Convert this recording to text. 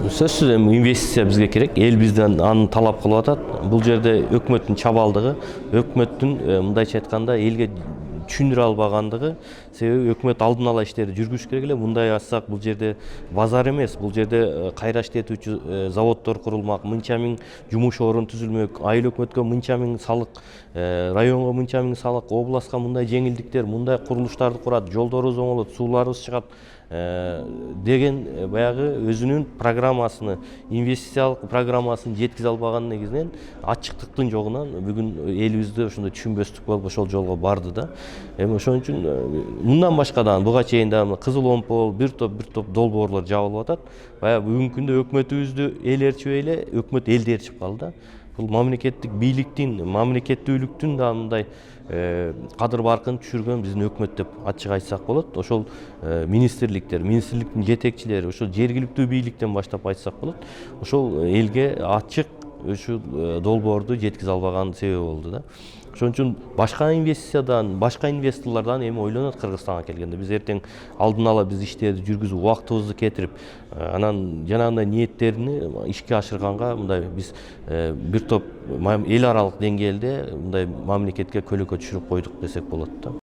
Сөзсүз эми инвестиция бизге керек. Эл бизден аны талап кылып атат. Бул жерде өкмөттүн чабалдыгы, өкмөттүн мындайча айтканда элге түшүндүрө албагандыгы. Себеби өкмөт алдын ала иштерди жүргүзүш керек эле. Мындай айтсак, бул жерде базар эмес, бул жерде кайра иштетүүчү заводдор курулмак, мынча миң жумуш орун түзүлмөк, айыл өкмөткө мынча миң салык, районго мынча миң салык, областка мындай жеңилдиктер, мындай курулуштарды курат, жолдорубуз оңолот, сууларыбыз чыгат деген баягы өзүнүн программасыны, инвестициялык программасын жеткизе албаган негизинен ачыктыктын жогунан бүгүн элибизде ошондой түшүнбөстүк болуп ошол жолго барды да. Эми ошон үчүн мындан башка дагы буга чейин дагы кызыл омпол бир топ долбоорлор жабылып атат. Баягы бүгүнкү күндө өкмөтүбүздү эл ээрчибей эле өкмөт элди ээрчип калды да. Бул мамлекеттик бийликтин, мамлекеттүүлүктүн да мындай кадыр баркын түшүргөн биздин өкмөт деп ачык айтсак болот. Ошол министрликтин жетекчилери, ошол жергиликтүү бийликтен баштап айтсак болот. Ошол элге ачык ушул долбоорду жеткизе албаган себеби болду да. Ошон үчүн башка инвестициядан, башка инвесторлордан эми ойлонот Кыргызстанга келгенде. Биз эртең алдын ала биз иштерди жүргүзүп, убактыбызды кетирип, анан жанагындай ниеттерини ишке ашырганга мындай биз бир топ эл аралык деңгээлде мындай мамлекетке көлөкө түшүрүп койдук десек болот да.